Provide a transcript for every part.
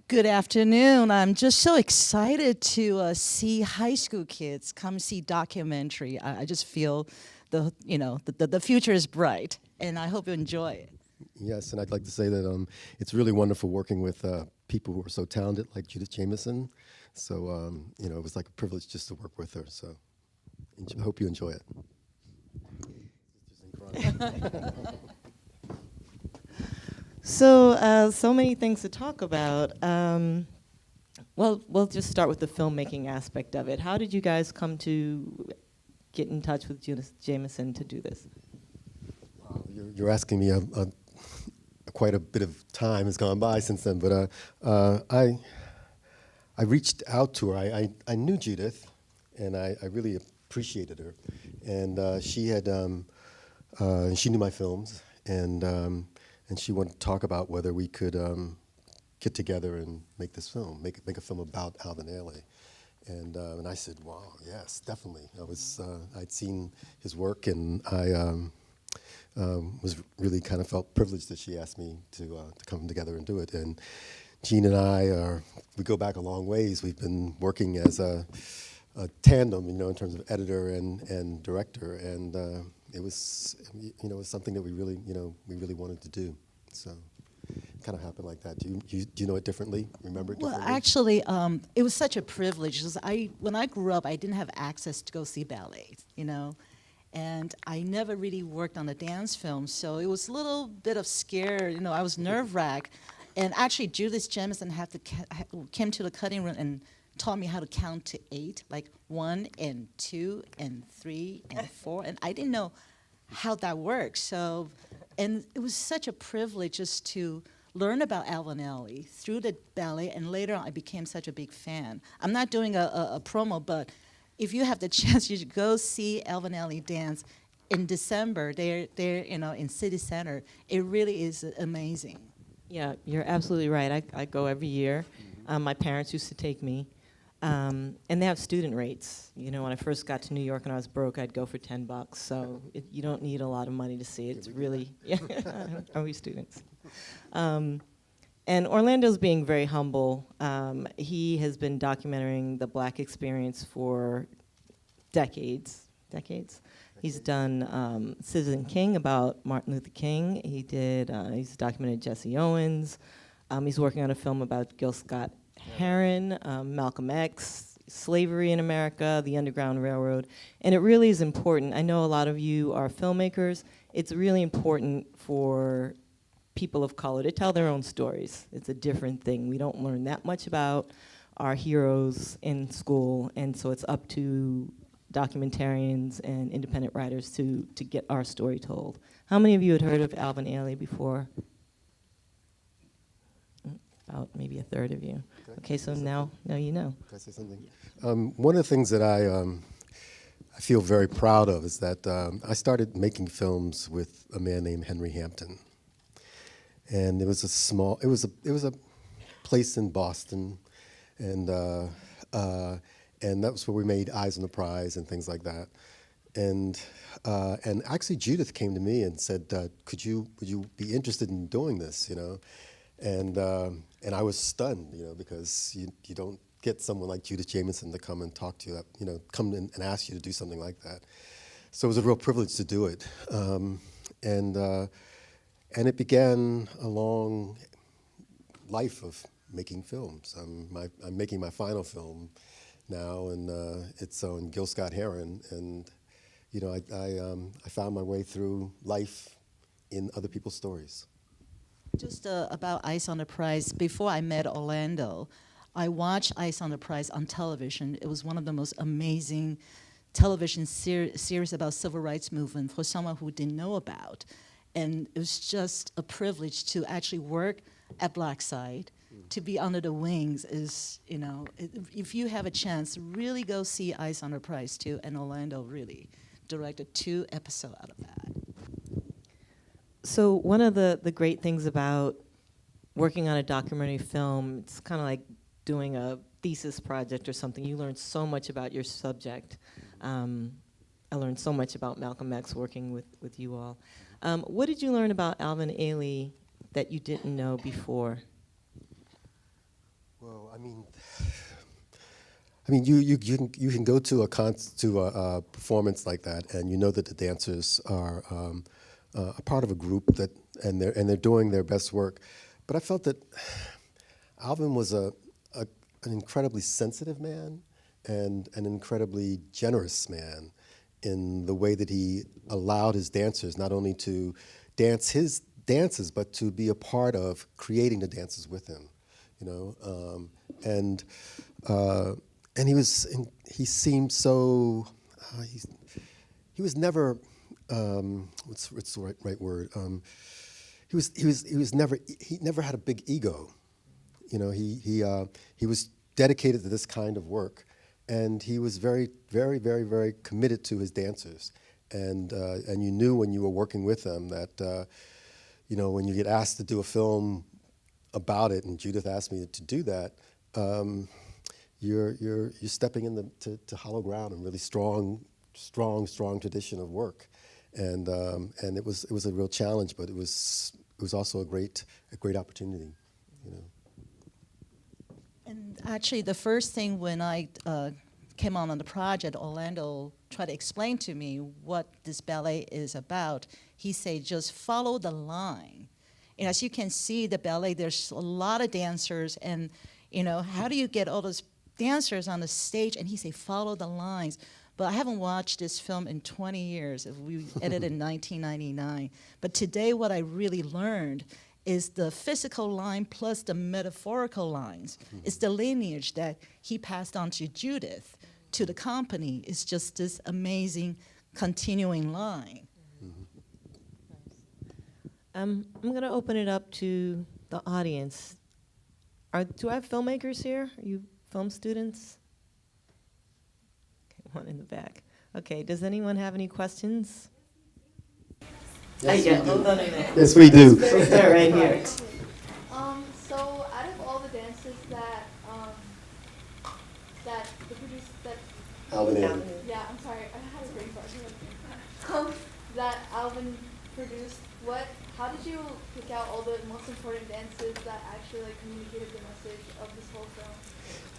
Good afternoon. I'm just so excited to see high school kids come see documentary. I just feel the future is bright, and I hope you enjoy it. Yes, and I'd like to say that it's really wonderful working with people who are so talented, like Judith Jamison. So, it was like a privilege just to work with her. So, I hope you enjoy it. So many things to talk about. Well, we'll just start with the filmmaking aspect of it. How did you guys come to get in touch with Judith Jamison to do this? You're asking me quite a bit of time has gone by since then, but I reached out to her. I knew Judith, and I really appreciated her, and she knew my films, and she wanted to talk about whether we could get together and make this film, make a film about Alvin Ailey, and I said, wow, yes, definitely. I'd seen his work, and I was really kind of felt privileged that she asked me to come together and do it. And Jean and we go back a long ways. We've been working as a tandem, in terms of editor and director, and it was something that we really wanted to do. So it kind of happened like that. Do you know it differently? Remember it differently? Well, actually, it was such a privilege. When I grew up, I didn't have access to go see ballet, and I never really worked on a dance film, so it was a little bit of scare. I was nerve-wracked, and actually, Judith Jamison came to the cutting room and taught me how to count to 8, like 1 and 2 and 3 and 4, and I didn't know how that works. So, and it was such a privilege just to learn about Alvin Ailey through the ballet, and later on I became such a big fan. I'm not doing a promo, but if you have the chance, you should go see Alvin Ailey dance in December. They're in City Center. It really is amazing. Yeah, you're absolutely right. I go every year. My parents used to take me. And they have student rates. When I first got to New York and I was broke, I'd go for $10. So you don't need a lot of money to see it. It's really, are we students? And Orlando's being very humble. He has been documenting the Black experience for decades. He's done Citizen King about Martin Luther King. He's documented Jesse Owens. He's working on a film about Gil Scott Heron, Malcolm X, slavery in America, the Underground Railroad. And it really is important. I know a lot of you are filmmakers. It's really important for people of color to tell their own stories. It's a different thing. We don't learn that much about our heroes in school, and so it's up to documentarians and independent writers to get our story told. How many of you had heard of Alvin Ailey before? About maybe a third of you. Okay, so now you know. Can I say something? One of the things that I feel very proud of is that I started making films with a man named Henry Hampton, and it was a place in Boston, and that was where we made Eyes on the Prize and things like that, and actually Judith came to me and said, would you be interested in doing this, And I was stunned, because you don't get someone like Judith Jamison to come and talk to you, come in and ask you to do something like that. So it was a real privilege to do it, and it began a long life of making films. I'm making my final film now, and it's on Gil Scott Heron, and I found my way through life in other people's stories. Just about Ice on the Prize, before I met Orlando, I watched Ice on the Prize on television. It was one of the most amazing television series about civil rights movement for someone who didn't know about. And it was just a privilege to actually work at Blackside, to be under the wings is, if you have a chance, really go see Ice on the Prize too, and Orlando really directed 2 episodes out of that. So one of the great things about working on a documentary film, it's kind of like doing a thesis project or something. You learn so much about your subject. I learned so much about Malcolm X working with you all. What did you learn about Alvin Ailey that you didn't know before? Well, you can go to a performance like that, and you know that the dancers are a part of a group that, and they're doing their best work. But I felt that Alvin was an incredibly sensitive man and an incredibly generous man in the way that he allowed his dancers not only to dance his dances, but to be a part of creating the dances with him, you know. And he seemed so, he was never, what's the right word? He never had a big ego. You know, he was dedicated to this kind of work, and he was very, very, very, very committed to his dancers. And you knew when you were working with them that, you know, when you get asked to do a film about it, and Judith asked me to do that, you're stepping into hollow ground and really strong tradition of work, and it was a real challenge, but it was also a great opportunity, you know. And actually, the first thing when I came on the project, Orlando tried to explain to me what this ballet is about. He said, just follow the line. And as you can see, the ballet, there's a lot of dancers, and you know, how do you get all those dancers on the stage? And he said, follow the lines. But I haven't watched this film in 20 years. We edited in 1999. But today, what I really learned is the physical line plus the metaphorical lines. Mm-hmm. It's the lineage that he passed on to Judith, to the company. It's just this amazing continuing line. Mm-hmm. I'm going to open it up to the audience. Do I have filmmakers here? Are you film students? Okay, one in the back. Okay, does anyone have any questions? Yes, we do. Hold on a minute. Yes, we do. We'll start right here. So out of all the dances that the producer Alvin Ailey. yeah, I'm sorry, I had a brain fart. That Alvin produced, how did you pick out all the most important dances that actually like communicated the message of this whole film?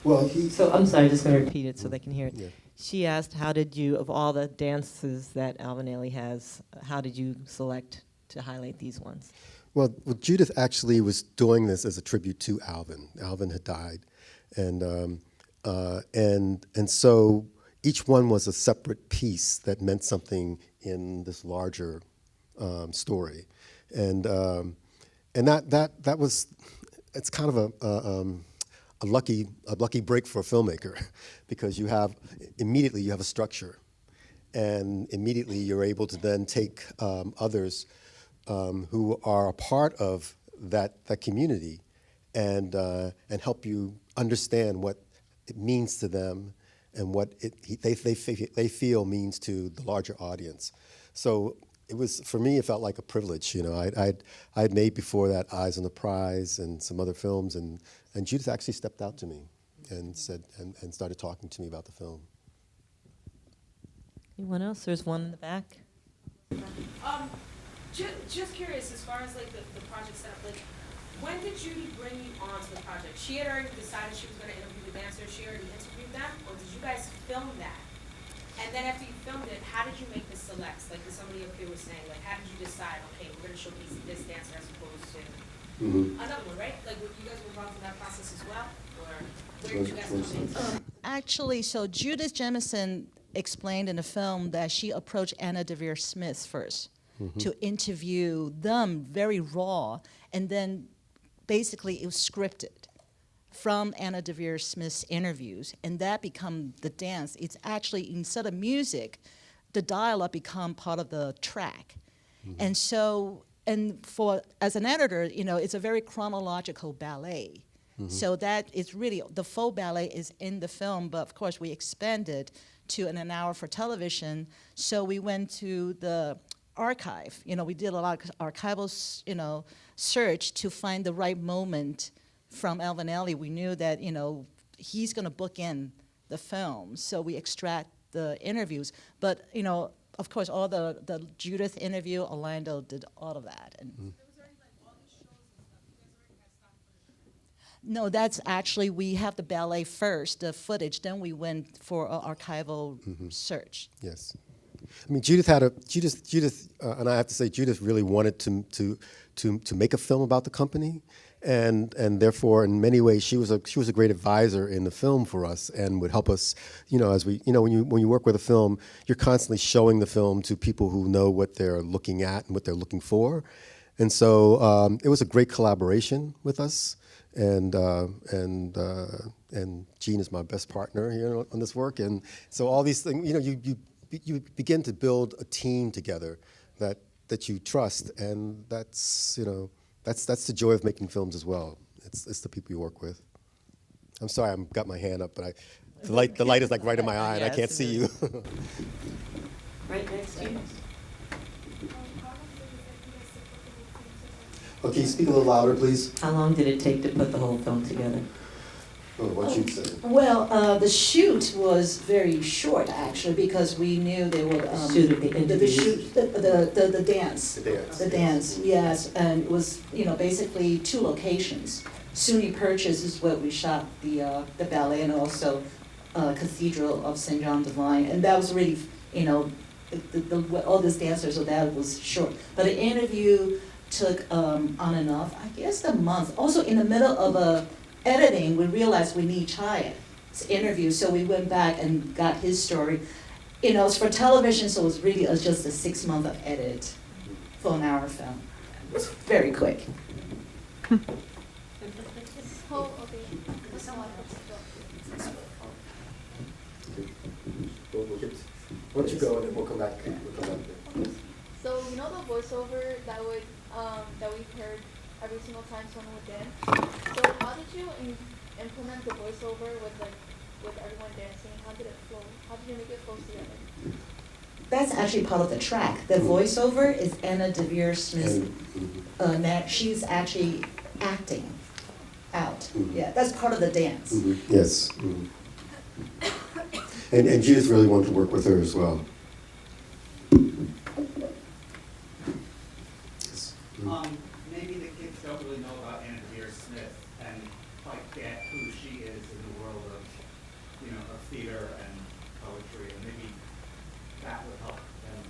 Well, So I'm sorry, just going to repeat it so they can hear it. Yeah. She asked, how did you, of all the dances that Alvin Ailey has, how did you select to highlight these ones? Well, Judith actually was doing this as a tribute to Alvin. Alvin had died, and so each one was a separate piece that meant something in this larger story, and that was, it's kind of a lucky break for a filmmaker, because you have a structure, and immediately you're able to then take others who are a part of that community and help you understand what it means to them and what they feel means to the larger audience. So it was, for me, it felt like a privilege. You know, I'd made before that Eyes on the Prize and some other films, and Judith actually stepped out to me and said and started talking to me about the film. Anyone else? There's one in the back. Just curious, as far as like the project setup, like when did Judy bring you onto the project? She had already decided she was going to interview the dancers. She already interviewed them, or did you guys film that? And then after you filmed it, how did you make the selects? Like somebody up here was saying, like how did you decide? Okay, we're going to showcase this dancer as opposed to another one, right? Like you guys were involved in that process as well, or where did you guys come in? Actually, so Judith Jamison explained in the film that she approached Anna Deavere Smith first to interview them very raw, and then basically it was scripted from Anna Deavere Smith's interviews, and that become the dance. It's actually, instead of music, the dialogue become part of the track. And so, as an editor, you know, it's a very chronological ballet. So that is really, the faux ballet is in the film, but of course we expanded to an hour for television. So we went to the archive. You know, we did a lot of archival, you know, search to find the right moment from Alvin Ailey. We knew that, you know, he's going to book in the film, so we extract the interviews. But, you know, of course, all the Judith interview, Orlando did all of that. And No, that's actually, we have the ballet first, the footage, then we went for an archival search. Yes. I mean, Judith, and I have to say, Judith really wanted to make a film about the company, and therefore, in many ways, she was a great advisor in the film for us, and would help us, as we, when you work with a film, you're constantly showing the film to people who know what they're looking at and what they're looking for, and so it was a great collaboration with us, and Jean is my best partner here on this work, and so all these things, you begin to build a team together that you trust, and that's the joy of making films as well. It's the people you work with. I'm sorry, I've got my hand up, but the light is like right in my eye, and I can't see you. Right next to you. Oh, can you speak a little louder, please? How long did it take to put the whole film together? Oh, what you say? Well, the shoot was very short, actually, because we knew they would, Shoot of the the interviews. shoot, the dance. The dance. The dance, yes, and it was, basically 2 locations. SUNY Purchase is where we shot the ballet, and also Cathedral of St. John Divine, and that was really, all these dancers, so that was short. But the interview took on and off, I guess, a month. Also, in the middle of editing, we realized we need Chiat's interview, so we went back and got his story. It's for television, so it was really just a 6-month of edit for an hour film. It was very quick. Oh, okay. Why don't you go and then we'll come back. There. So the voiceover that we've heard every single time someone would dance. So how did you implement the voiceover with everyone dancing? How did it flow? How did you make it flow together? That's actually part of the track. The voiceover is Anna Deavere Smith. She's actually acting out. Yeah, that's part of the dance. Yes. And Judith really wanted to work with her as well. Yes. Maybe the kids don't really know about Anna Deavere Smith and quite get who she is in the world of, of theater and poetry, and maybe that would help them.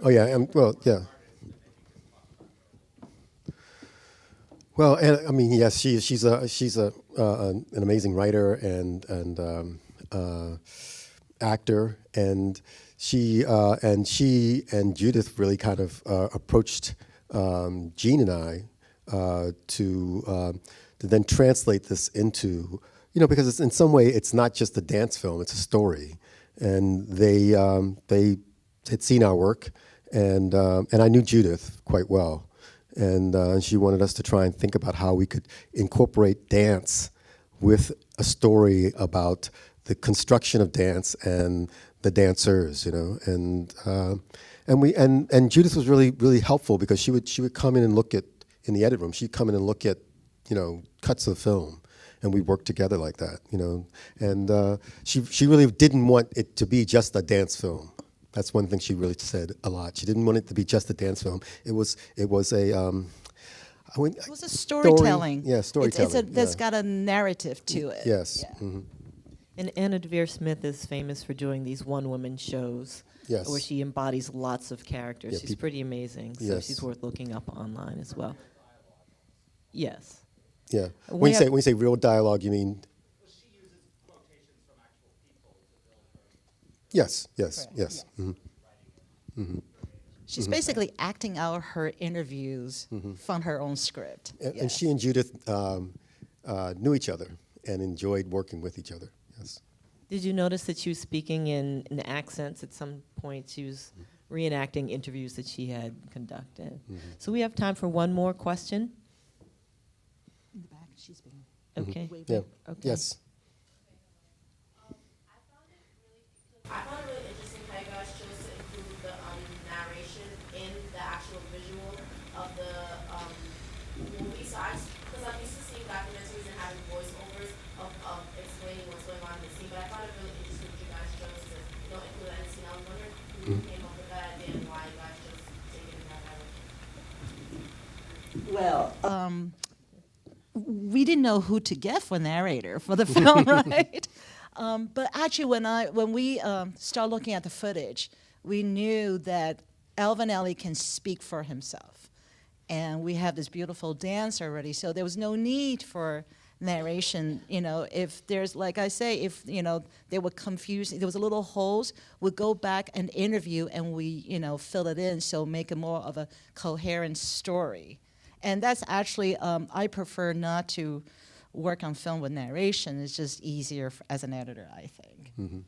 Oh yeah, well, yeah. Well, and I mean, yes, she's an amazing writer and actor, and she and Judith really kind of approached Jean and I to then translate this into, because it's, in some way it's not just a dance film; it's a story, and they had seen our work, and I knew Judith quite well. And she wanted us to try and think about how we could incorporate dance with a story about the construction of dance and the dancers, and Judith was really helpful, because she would come in and look at, in the edit room, she'd come in and look at, cuts of film, and we'd work together like that, and she really didn't want it to be just a dance film. That's one thing she really said a lot. She didn't want it to be just a dance film. It was a. It was a storytelling. Storytelling. That's got a narrative to it. Yes. Yeah. Mm-hmm. And Anna Deavere Smith is famous for doing these one-woman shows Yes. where she embodies lots of characters. Yeah, She's pretty amazing, so Yes. she's worth looking up online as well. Yes. Yeah. We When have- you say real dialogue, you mean? Yes. Yes. Correct. Yes. Mm-hmm. Mm-hmm. She's basically acting out her interviews from her own script. And Yes. she and Judith knew each other and enjoyed working with each other. Yes. Did you notice that she was speaking in accents at some point? She was reenacting interviews that she had conducted. So we have time for one more question. In the back, she's being Okay. way Yeah. back. Okay. Yes. I found it really interesting how you guys chose to include the narration in the actual visual of the movie. So because I'm used to seeing documentaries and having voiceovers of explaining what's going on in the scene, but I found it really interesting that you guys chose to include that in the scene. I was wondering who came up with that idea and why you guys chose to take it in that direction. Well, we didn't know who to get for narrator for the film, right? But actually, when we started looking at the footage, we knew that Alvin Ailey can speak for himself. And we have this beautiful dance already, so there was no need for narration. If there's, like I say, if, they were confused, there was a little holes, we'd go back and interview and we, fill it in, so make it more of a coherent story. And that's actually, I prefer not to work on film with narration. It's just easier as an editor, I think. Mm-hmm.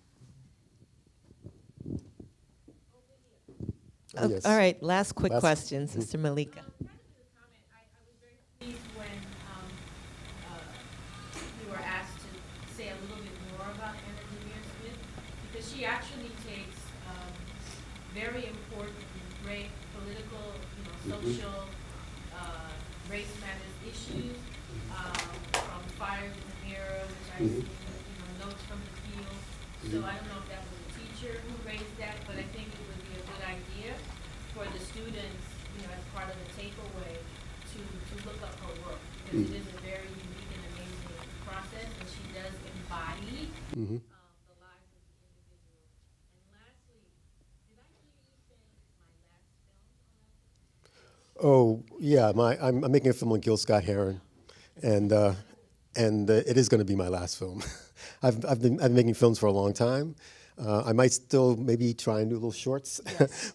Oh, Yes. all right, last quick Last- question, Sister Malika. Pleased when you were asked to say a little bit more about Anna Deavere Smith, because she actually takes very important, great political, social, race matters issues, from Fires in the Mirror, which I see, Notes from the Field. So I don't know if that was a teacher who raised that, but I think it would be a good idea for the students, as part of the takeaway, to look up her work, because it is a very unique and amazing process, and she does embody Mm-hmm. the lives of the individual. And lastly, did I hear you say my last film? Oh yeah, I'm making a film on Gil Scott Heron, and it is going to be my last film. I've been making films for a long time. I might still maybe try and do little shorts,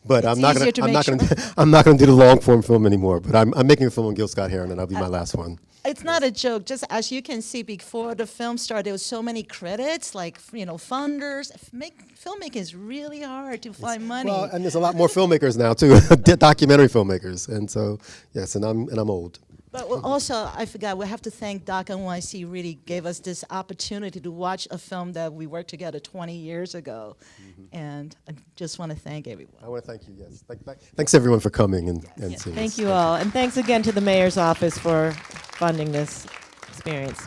but It's I'm not easier to gonna make I'm not gonna do the long form film anymore. But I'm making a film on Gil Scott Heron, and that'll be my last one. It's not a joke. Just as you can see, before the film started, there was so many credits, like, funders. Filmmaking is really hard to find money. Well, and there's a lot more filmmakers now too, documentary filmmakers, and so yes, and I'm old. But also, I forgot, we have to thank Doc NYC really gave us this opportunity to watch a film that we worked together 20 years ago. And I just want to thank everyone. I want to thank you. Yes, thanks everyone for coming and seeing us. Thank you all, and thanks again to the Mayor's Office for funding this experience.